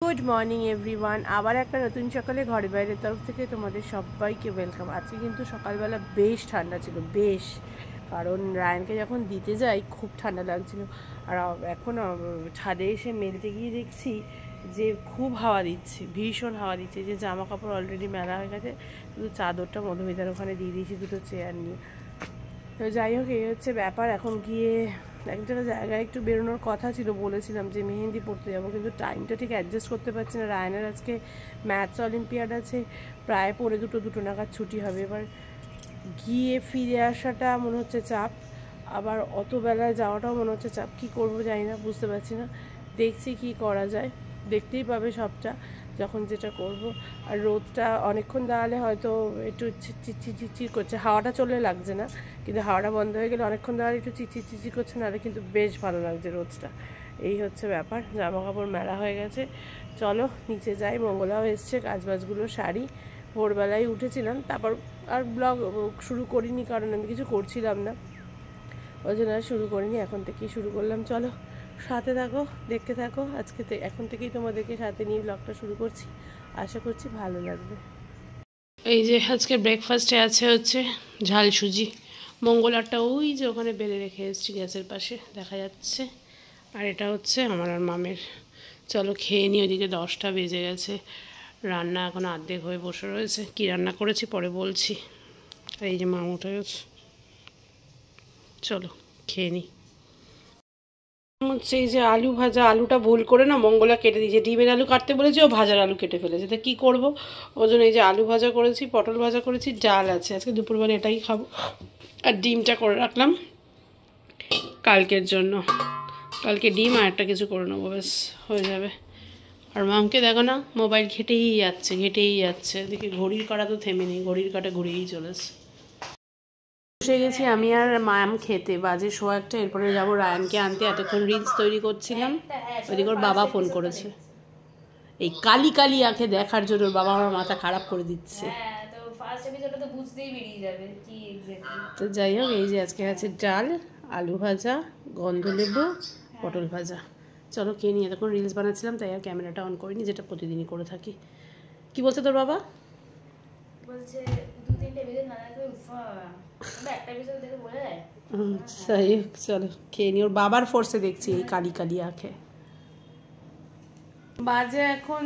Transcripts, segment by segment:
Good morning everyone. আবার একটা নতুন সকালে ঘরে বাইরের তরফ থেকে তোমাদের সবাইকে ওয়েলকাম। আজকে কিন্তু সকালবেলা বেশ ঠান্ডা ছিল, বেশ, কারণ রায়ানকে যখন দিতে যাই খুব ঠান্ডা লাগছিল। আর এখন ছাদে এসে মেলতে গিয়ে দেখছি যে খুব হাওয়া দিচ্ছে, ভীষণ হাওয়া দিচ্ছে। যে জামা কাপড় অলরেডি মেলা হয়ে গেছে, শুধু চাদরটা মধুমিতার ওখানে দিয়ে দিয়েছি দুটো চেয়ার নিয়ে। তো যাই হোক, এই হচ্ছে ব্যাপার। এখন গিয়ে একটা জায়গায় একটু বেরোনোর কথা ছিল, বলেছিলাম যে মেহেন্দি পড়তে যাবো, কিন্তু টাইমটা ঠিক অ্যাডজাস্ট করতে পারছি না। রায়নের আজকে ম্যাথস অলিম্পিয়াড আছে, প্রায় 2:45 নাগাদ ছুটি হবে। এবার গিয়ে ফিরে আসাটা মনে হচ্ছে চাপ, আবার অত বেলায় যাওয়াটাও মনে হচ্ছে চাপ। কী করবো জানি না, বুঝতে পারছি না। দেখছি কি করা যায়, দেখতেই পাবে সবটা যখন যেটা করব। আর রোদটা অনেকক্ষণ দাঁড়ালে হয়তো একটু চিচির করছে, হাওয়াটা চলে লাগছে না, কিন্তু হাওয়াটা বন্ধ হয়ে গেলে অনেকক্ষণ দাঁড়ালে একটু চিচির করছে, নাহলে কিন্তু বেশ ভালো লাগছে রোদটা। এই হচ্ছে ব্যাপার। জামা কাপড় মেলা হয়ে গেছে, চলো নিচে যাই। মঙ্গলাও এসছে, কাজবাজগুলো সারি। ভোরবেলায় উঠেছিলাম, তারপর আর ব্লগ শুরু করিনি, কারণ আমি কিছু করছিলাম না, ওই জন্য আর শুরু করিনি। এখন থেকেই শুরু করলাম। চলো সাথে থাকো, দেখতে থাকো। আজকে এখন থেকেই তোমাদেরকে সাথে নিয়ে ব্লগটা শুরু করছি, আশা করছি ভালো লাগবে। এই যে আজকে ব্রেকফাস্টে আছে হচ্ছে ঝাল সুজি। মঙ্গলারটা ওই যে ওখানে বেলে রেখে এসেছি গ্যাসের পাশে, দেখা যাচ্ছে। আর এটা হচ্ছে আমার আর মামের। চলো খেয়ে নিই, ওইদিকে 10টা বেজে গেছে। রান্না এখন অর্ধেক হয়ে বসে রয়েছে। কী রান্না করেছি পরে বলছি। এই যে মাম উঠে গেছে, চলো খেয়ে নিই। হচ্ছে এই যে আলু ভাজা, আলুটা ভুল করে না মঙ্গলা কেটে দিয়েছে। ডিমের আলু কাটতে বলেছি, ও ভাজার আলু কেটে ফেলেছে। তা কী করবো, ওই জন্য এই যে আলু ভাজা করেছি, পটল ভাজা করেছি, ডাল আছে। আজকে দুপুরবেলা এটাই খাবো। আর ডিমটা করে রাখলাম কালকের জন্য। কালকে ডিম আর একটা কিছু করে নেবো, ব্যাস হয়ে যাবে। আর মামকে দেখো না, মোবাইল ঘেটেই যাচ্ছে। এদিকে ঘড়ির কাঁটা তো থেমে নেই, ঘড়ির কাঁটা ঘুরেই চলেছে। বসে গেছি আমি আর মাম খেতে, বাজে 1:15। এরপরে যাবো রায়ানকে আনতে। এতক্ষণ রিলস তৈরি করছিলাম, ওইদিকে ওর বাবা ফোন করেছে এই কালি কালি আঁখে দেখার জন্য। ওর বাবা আমার মাথা খারাপ করে দিচ্ছে। তো যাই হোক, এই যে আজকে আছে ডাল, আলু ভাজা, গন্ধলেবু, পটল ভাজা। চলো খেয়ে নিয়ে। এতক্ষণ রিলস বানাচ্ছিলাম, তাই আর ক্যামেরাটা অন করিনি, যেটা প্রতিদিনই করে থাকি। কি বলছে তোর বাবা? বলছে 2-3টে ভিডিও না দেখে একটা ভিডিও দেখে বলে দেয়। যাই হোক চলো খেয়ে নি। ওর বাবার ফোর্সে দেখছি এই কালি কালি আঁখে। বাজে এখন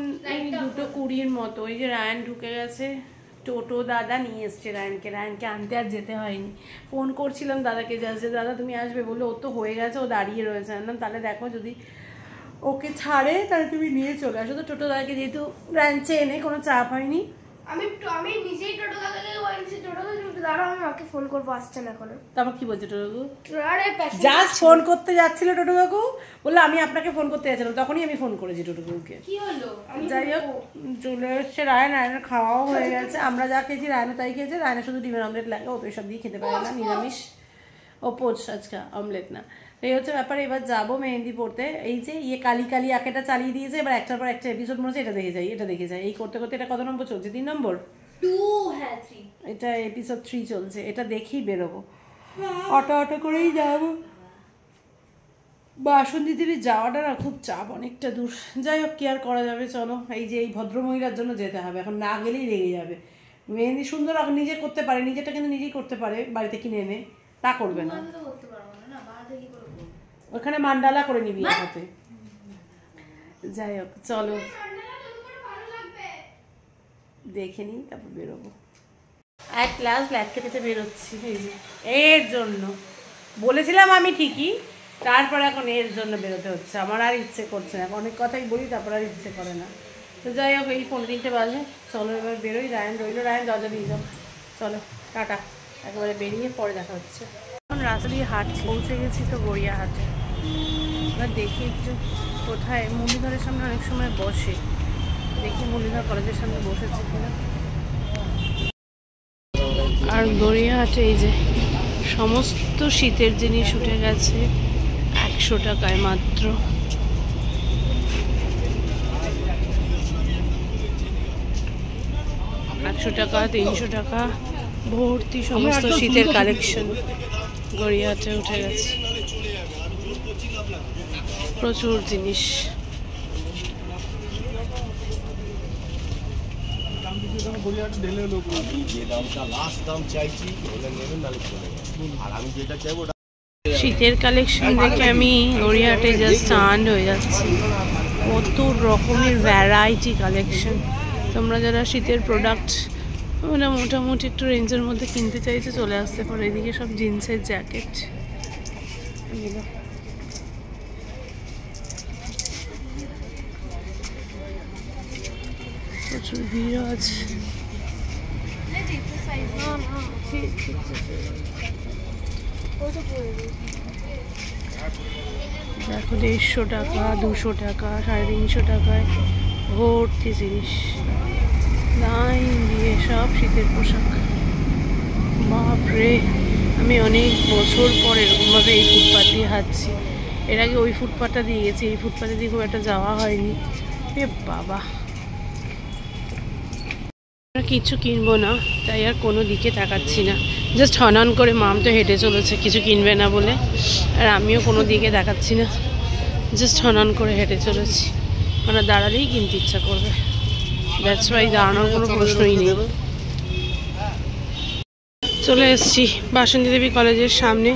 2:20 মতো। ওই যে রায়ান ঢুকে গেছে, টোটো দাদা নিয়ে এসছে রায়ানকে আনতে আর যেতে হয়নি। ফোন করছিলাম দাদাকে, যাচ্ছে দাদা তুমি আসবে বলে, ও তো হয়ে গেছে, ও দাঁড়িয়ে রয়েছে। না তাহলে দেখো যদি ওকে ছাড়ে তাহলে তুমি নিয়ে চলে আসো। তো টোটো দাদাকে যেহেতু রায়ানচে এনে কোনো চাপ হয়নি, আমি নিজেই টোটো দাদাকে বলছি, টোটো দাদা আমি মাকে ফোন করবো, আসছে না এখনো। তারপর কি বলছে টোটো কাকু? জাস্ট ফোন করতে যাচ্ছিল টোটো কাকু, বললো আমি আপনাকে ফোন করতে যাচ্ছিলাম, তখনই আমি ফোন করেছি টোটো কাকুকে। কি হলো? যাই হোক চলে এসছে রায়ানের খাওয়াও হয়ে গেছে। আমরা যা খেয়েছি রায়ানও তাই খেয়েছে। রায়ানের শুধু ডিমের অমলেট লাগে, ও তো সব দিয়ে খেতে পারে না, নিরামিষ। ও পোচ আজকে, অমলেট না। এই হচ্ছে ব্যাপার। এবার যাবো মেহেন্দি পড়তে। এই যে কালি কালি আঁকেটা চালিয়ে দিয়েছে, এবার একটার পর একটা এপিসোড মনে হচ্ছে এটা দেখে যাই। এই করতে করতে এটা কত নম্বর চলছে? 3 নম্বর, 2, হ্যাঁ 3। এটা এপিসোড 3 চলছে। এটা দেখেই বেরোবো, অটো করেই যাবো। বাসন্তী দেবী যাওয়াটা না খুব চাপ, অনেকটা দূর। যাই হোক কি আর করা যাবে, চলো। এই যে এই ভদ্রমহিলার জন্য যেতে হবে, এখন না গেলেই রেগে যাবে। মেহেন্দি সুন্দর নিজে করতে পারে, নিজেটা কিন্তু নিজেই করতে পারে, বাড়িতে কিনে এনে। তা করবে না, ওখানে মান্ডালা করে নিবি হাতে। যাই হোক চলো দেখে নিই, তারপর বেরোবো। এক লাস্ট ব্ল্যাক খেতে বেরোচ্ছি। এই যে এর জন্য বলেছিলাম আমি ঠিকই, তারপর এখন এর জন্য বেরোতে হচ্ছে। আমার আর ইচ্ছে করছে না, অনেক কথাই বলি তারপর আর ইচ্ছে করে না। তো যাই হোক, এই 3:15 বাজে। চলো এবার বেরোই। রায়ান রইলো, রায়ান দরজা দিয়ে যাও। চলো টাটা, একেবারে বেরিয়ে পরে দেখা হচ্ছে। এখন রাস্তা দিয়ে হাঁটছি, পৌঁছে গেছি তো গড়িয়াহাটে। এবার দেখি একটু কোথায়। মুরলীধরের সামনে অনেক সময় বসে, দেখি মুরলীধর কলেজের সামনে বসেছে কিনা। আর গড়িয়াহাটে এই যে সমস্ত শীতের জিনিস উঠে গেছে 100 টাকায় মাত্র। টাকা 300 টাকা ভর্তি সমস্ত শীতের কালেকশন গড়িয়াহাটে উঠে গেছে। প্রচুর জিনিস। যে দামটা লাস্ট দাম চাইছি হলে নেবেন, নাহলে চলে যাবে। আর আমি যেটা চাইবো শীতের কালেকশন দেখে আমি গড়িয়াহাটে জাস্ট স্টান্ড হয়ে যাচ্ছি। কত রকমের ভ্যারাইটি কালেকশন। তোমরা যারা শীতের প্রোডাক্ট মোটামুটি একটু রেঞ্জের মধ্যে কিনতে চাইছে চলে আসতে পারো। এদিকে সব জিন্সের জ্যাকেট, এগুলো প্রচুর ভিড় আছে। দেখো 150 টাকা, 200 টাকা, 350 টাকায় ভর্তি জিনিস, লাইন দিয়ে সব শীতের পোশাক। বাপরে, আমি অনেক বছর পর এরকমভাবে এই ফুটপাথ দিয়ে হাঁটছি। এর আগে ওই ফুটপাথটা দিয়ে গেছি, এই ফুটপাথে দিয়ে খুব একটা যাওয়া হয়নি। এ বাবা, কিছু কিনবো না তাই আর কোনো দিকে তাকাচ্ছি না, জাস্ট হনন করে মাম তো হেঁটে চলেছে কিছু কিনবে না বলে, আর আমিও কোনো দিকে তাকাচ্ছি না, জাস্ট হনন করে হেঁটে চলেছি। মানে দাঁড়ালেই কিনতে ইচ্ছা করবে, দ্যাটস ওয়াই দাঁড়ানোর কোনো প্রশ্নই নেই। চলে এসেছি বাসন্তী দেবী কলেজের সামনে,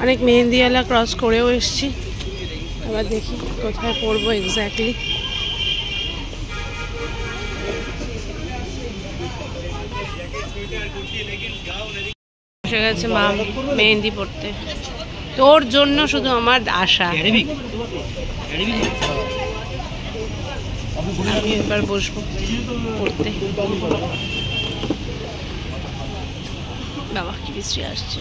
অনেক মেহেন্দিওয়ালা ক্রস করেও এসেছি। এবার দেখি কোথায় পড়বো এক্স্যাক্টলি। এসে গেছে মা মেহেন্দি পড়তে, তোর জন্য শুধু আমার আশা। আমি এবার বসবো পড়তে। বাবা কি বৃষ্টি আসছে।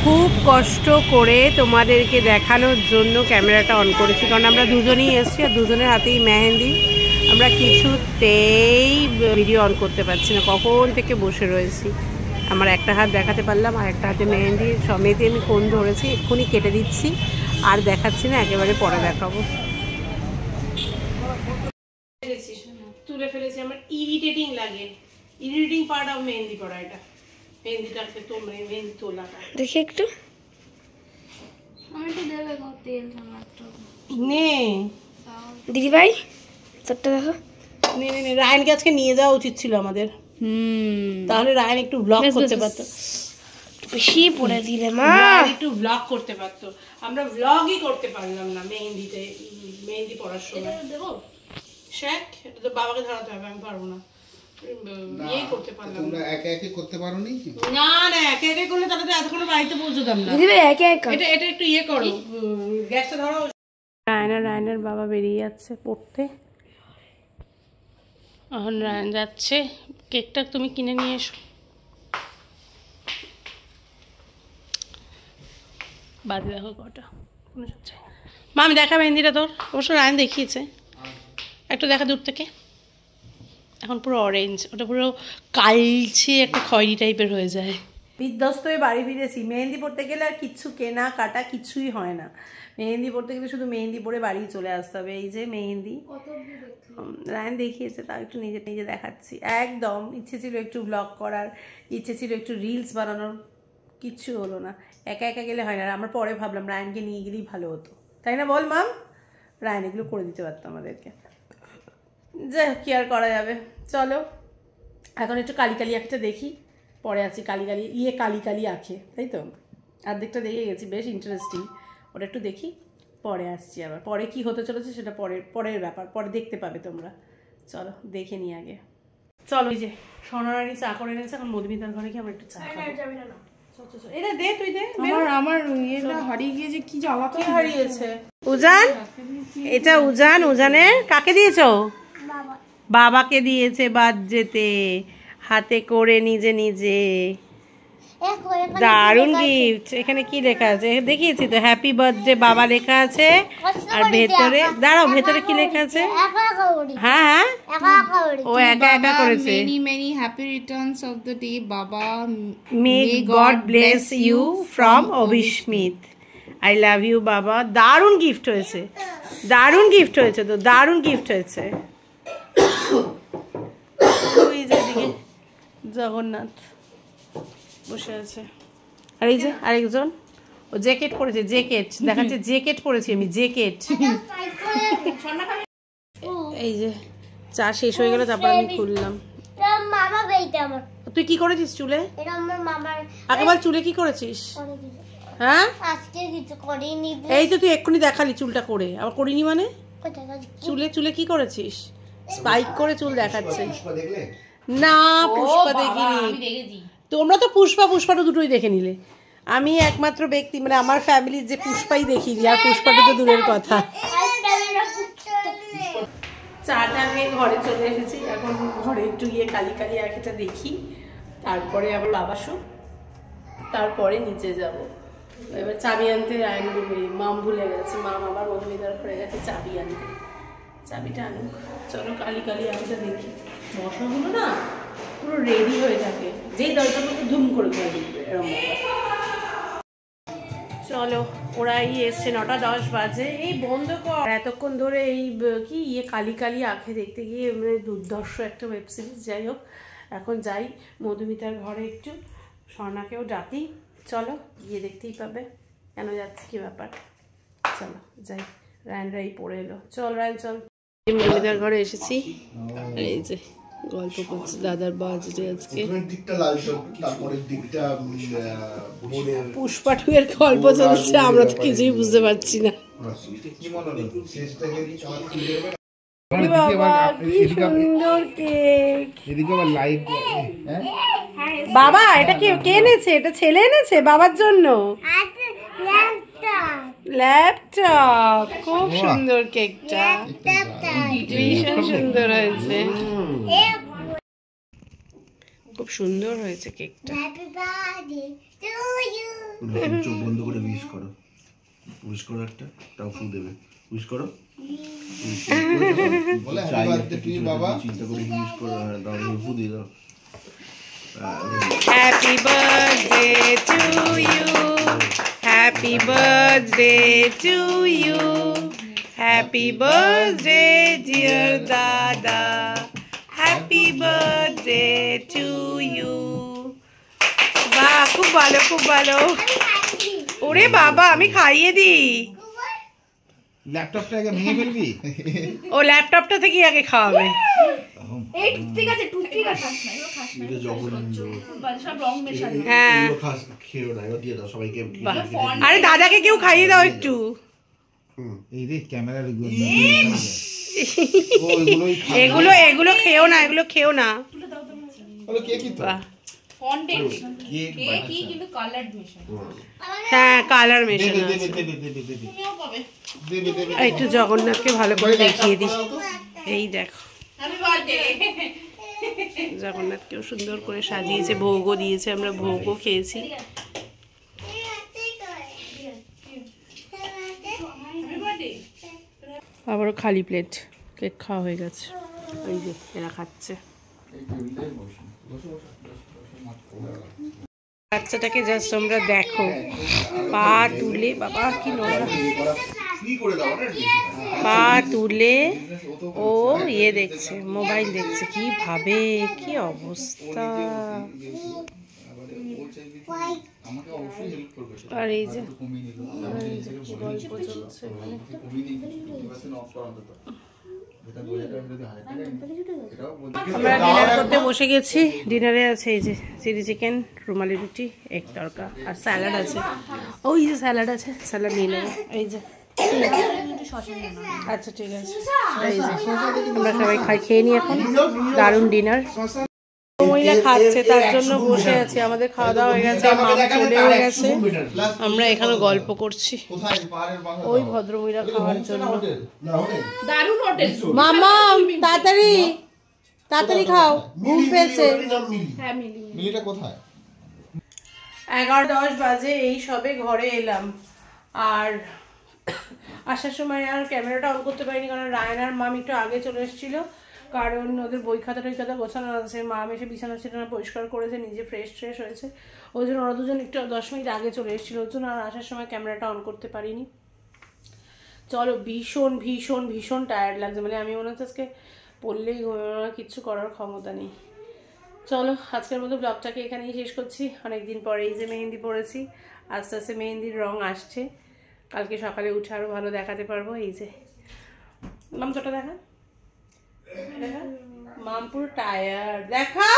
খুব কষ্ট করে তোমাদেরকে দেখানোর জন্য ক্যামেরাটা অন করেছি, কারণ আমরা দুজনেই এসেছি আর দুজনের হাতেই মেহেন্দি। আমরা কিছুতেই ভিডিও অন করতে পারছি না, কখন থেকে বসে রয়েছি। আমার একটা হাত দেখাতে পারলাম, আর একটা হাতে মেহেন্দি সমেতে আমি ফোন ধরেছি, এক্ষুনি কেটে দিচ্ছি, আর দেখাচ্ছি না, একেবারে পরে দেখাবো। তুলে ফেলেছি, আমার ইরিটেটিং লাগে, ইরিটেটিং পার্ট অফ মেহেন্দি পড়া এটা। মেহেন্দিটাকে তো মেহেন্দি তোলাটা দেখি একটু, আমি তো দেবে গো তেল নে দিদি ভাই তোরটা দেখো। নে নে নে, রায়নকে আজকে নিয়ে যাওয়া উচিত ছিল আমাদের, তাহলে রায়ন একটু ব্লগ করতে পারতো। বেশি পড়ে দিলে মা, একটু ব্লগ করতে পারতো, আমরা ব্লগই করতে পারলাম না মেহেন্দিতে, মেহেন্দি পড়ার সময়। দেবো শেখ, এটা তো বাবাকে ধরাতে হবে, আমি পারবো না, ইয়েই করতে পারলাম না। একে একে করতে পারো নি? না না, একে একে করলে তাহলে তো এতক্ষণ বাড়িতে পৌঁছতাম না। দিদি ভাই একে একে এটা এটা একটু ইয়ে করো, গ্যাসটা ধরো। রায়নার বাবা বেরিয়ে যাচ্ছে পড়তে, এখন রায়ন যাচ্ছে। কেকটা তুমি কিনে নিয়ে এসো। বাদে দেখো কটা মা, আমি দেখা মেহেন্দিটা তোর, অবশ্য রায়ন দেখিয়েছে, একটু দেখা দূর থেকে। এখন পুরো অরেঞ্জ, ওটা পুরো কালচে একটা খয়েরি টাইপের হয়ে যায়। বিধ্বস্ত হয়ে বাড়ি ফিরেছি। মেহেন্দি পড়তে গেলে আর কিচ্ছু কেনা কাটা কিছুই হয় না, মেহেন্দি পড়তে গেলে শুধু মেহেন্দি পরে বাড়ি চলে আসতে হবে। এই যে মেহেন্দি রায়ন দেখিয়েছে, তাও একটু নিজে নিজে দেখাচ্ছি। একদম ইচ্ছে ছিল একটু ব্লগ করার, ইচ্ছে ছিল একটু রিলস বানানোর, কিচ্ছু হলো না। একা একা গেলে হয় না। আমরা পরে ভাবলাম রায়নকে নিয়ে গেলেই ভালো হতো, তাই না বল মাম? রায়ন এগুলো করে দিতে পারতো আমাদেরকে, যাই হোক কি আর করা যাবে। চলো এখন একটু কালি কালি আঁকটা দেখি, পরে আছি। কালি কালি আঁকে, তাই তো অর্ধেকটা দেখে গেছি, বেশ ইন্টারেস্টিং। ওটা একটু দেখি, পরে আসছি আবার। পরে কি হতে চলেছে সেটা পরের ব্যাপার, পরে দেখতে পাবে তোমরা। চলো দেখে নিই আগে। চলো, এই যে সোনারানি চা করে এনেছে, এখন মধুমিতার ঘরে কি আমরা একটু চা খাবো। এটা দে, তুই দে। আমার ইয়েটা হারিয়ে গিয়েছে, কি জ্বালা। কি হারিয়েছে? উজান, এটা উজানের কাকে দিয়েছো? বাবাকে দিয়েছে বাদ যেতে, হাতে করে নিজে নিজে। দারুণ গিফট। এখানে কি লেখা আছে দেখিয়েছি তো, হ্যাপি বার্থডে বাবা লেখা আছে, আর ভেতরে দাঁড়াও, ভেতরে কি লেখা আছে? হ্যাঁ ও একা একা করেছে। Many happy returns of the day বাবা, may God bless you from Abhismit. I love you বাবা। দারুণ গিফট হয়েছে, দারুণ গিফট হয়েছে তো, দারুণ গিফট হয়েছে। ওই যে দিকে জগন্নাথ বসে আছে, আর এই যে আরেকজন, ও জ্যাকেট পরেছে, জ্যাকেট দেখাচ্ছে, জ্যাকেট পরেছি আমি, জ্যাকেট। এই যে চা শেষ হয়ে গেল তারপর আমি খুললাম। মামা বেইটা আমার, তুই কি করেছিস চুলে? এটা আমার মামার। আগে বল চুলে কি করেছিস? হ্যাঁ আজকে কিছু করিনি। এই তো তুই এক্ষুনি দেখালি চুলটা করে, আবার করিনি মানে? চুলে চুলে কি করেছিস? স্পাইক করে চুল দেখাচ্ছে। না পুষ্পা দেখিনি। তোমরা তো পুষ্পাটা দুটোই দেখে নিলে, আমি একমাত্র ব্যক্তি মানে আমার ফ্যামিলির যে পুষ্পাই দেখিনি, আর পুষ্পাটা তো দূরের কথা। চাটা আমি ঘরে চলে এসেছি, এখন ঘরে একটু গিয়ে কালি কালি আঁকিটা দেখি, তারপরে আবার বাবা শুক, তারপরে নিচে যাব। এবার চাবি আনতে আইন বলবে, মাম ভুলে গেছে, মাম আবার মধুমিতার ঘরে গেছে চাবি আনতে, চাবিটা আনুক। চলো কালি কালি আঁকিটা দেখি। মশাগুলো না পুরো রেডি হয়ে থাকে, যেই দরজাগুলো ধুম করে করে দিবে এরকম। চলো ওরাই এসছে, 9:10 বাজে। এই বন্ধ কর, এতক্ষণ ধরে এই কি কালি কালি আঁখে দেখতে গিয়ে মানে দুর্ধর্ষ একটা ওয়েব সিরিজ। যাই হোক এখন যাই মধুমিতার ঘরে, একটু স্বর্ণাকেও ডাকি। চলো গিয়ে দেখতেই পাবে কেন যাচ্ছে, কি ব্যাপার। চলো যাই। রায়নরাই পড়ে এলো, চল রায়ন চল। মধুমিতার ঘরে এসেছি, এই যে গল্প করছে দাদার বাজে আজকে। পুষ্পা 2 এর গল্প চলছে, আমরা তো কিছুই বুঝতে পারছি না। বাবা এটা কে এনেছে? এটা ছেলে এনেছে বাবার জন্য ল্যাপটপ। খুব সুন্দর কেকটা, ভীষণ সুন্দর হয়েছে, খুব সুন্দর হয়েছে কেকটা। চোখ বন্ধ করে উইশ করো, উইশ করো, একটা তাও ফু দেবে, উইশ করো। চিন্তা করে উইশ করো, দাও ফু দিয়ে দাও। Happy birthday to you, happy birthday to you, happy birthday dear Dada, happy birthday to you. বাহ খুব ভালো, খুব ভালো। ওরে বাবা আমি খাইয়ে দিই। ল্যাপটপটা আগে ভেঙে ফেলবি? ও ল্যাপটপটা থেকে আগে খাওয়াবে। এই ঠিক আছে, টুথপিক আছে না, এগুলো খাস না, এটা জঘন্য, সব রং মেশানো। হ্যাঁ এগুলো খাস, খেও না, এগুলো দিয়ে দাও সবাইকে। আরে দাদাকে কেউ খাইয়ে দাও একটু। এই রে ক্যামেরার এগুলো এগুলো খেও না, এগুলো খেও না। বাহ হ্যাঁ কালার মেশানো আছে। একটু জগন্নাথকে ভালো করে দেখিয়ে দিই, এই দেখো জগন্নাথকেও সুন্দর করে সাজিয়েছে, ভোগও দিয়েছে, আমরা ভোগও খেয়েছি। আবারও খালি প্লেট, কেক খাওয়া হয়ে গেছে, ওই যে এরা খাচ্ছে। বাচ্চাটাকে জাস্ট তোমরা দেখো, পা তুলে, বাবা কি নোংরা, পা তুলে ও ইয়ে দেখছে, মোবাইল দেখছে, কি ভাবে, কি অবস্থা। আর এই যে গল্প চলছে এখানে। আমরা ডিনার করতে বসে গেছি। ডিনারে আছে এই যে চিলি চিকেন, রুমালি রুটি, এগ তড়কা, আর স্যালাড আছে। ওই যে স্যালাড আছে, স্যালাড নিয়ে নেবো। এই যে আচ্ছা ঠিক আছে, এই যে আমরা সবাই খেয়ে নিই এখন। দারুণ ডিনার, মহিলা খাচ্ছে তার জন্য বসে আছি। আমাদের খাওয়া দাওয়া হয়ে গেছে, মাম চলেও গেছে, আমরা এখানে গল্প করছি ওই ভদ্রমহিলা খাওয়ার জন্য। মামা তাড়াতাড়ি তাড়াতাড়ি খাও, ঘুম পেয়েছে। 11:10 বাজে, এই সবে ঘরে এলাম। আর আসার সময় আর ক্যামেরাটা অন করতে পারিনি, কারণ রায়ন আর মাম একটু আগে চলে এসেছিলো, কারণ ওদের বই খাতা টই খাতা গোছানো আছে। মাম এসে বিছানা ছিটানা পরিষ্কার করেছে, নিজে ফ্রেশ হয়েছে, ওই জন্য ওরা দুজন একটু 10 মিনিট আগে চলে এসেছিলো, ওই জন্য আর আসার সময় ক্যামেরাটা অন করতে পারিনি। চলো ভীষণ ভীষণ ভীষণ টায়ার্ড লাগছে, মানে আমি মনে হচ্ছে আজকে পড়লেই ঘুমানো, কিচ্ছু করার ক্ষমতা নেই। চলো আজকের মতো ব্লগটাকে এখানেই শেষ করছি। অনেকদিন পরে এই যে মেহেন্দি পড়েছি, আস্তে আস্তে মেহেন্দির রং আসছে, কালকে সকালে উঠে আরও ভালো দেখাতে পারবো। এই যে নাম তোটা দেখা দেখা মাম পুরো টায়ার্ড দেখা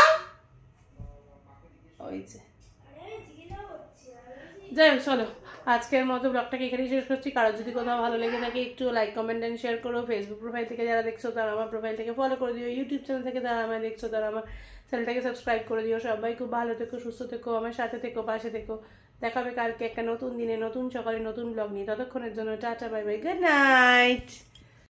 ওই যে যাই হোক চলো আজকের মতো ব্লগটাকে এখানেই শেষ করছি। কারো যদি কোথাও ভালো লেগে থাকে একটু লাইক কমেন্ট এন্ড শেয়ার করো। ফেসবুক প্রোফাইল থেকে যারা দেখছো তারা আমার প্রোফাইল থেকে ফলো করে দিও। ইউটিউব চ্যানেল থেকে যারা আমায় দেখছো তারা আমার চ্যানেলটাকে সাবস্ক্রাইব করে দিও। সবাই খুব ভালো থেকো, সুস্থ থেকো, আমার সাথে থেকো, পাশে থেকো। দেখাবে কালকে একটা নতুন দিনে নতুন সকালে নতুন ব্লগ নিয়ে। ততক্ষণের জন্য tata, bye bye, good night.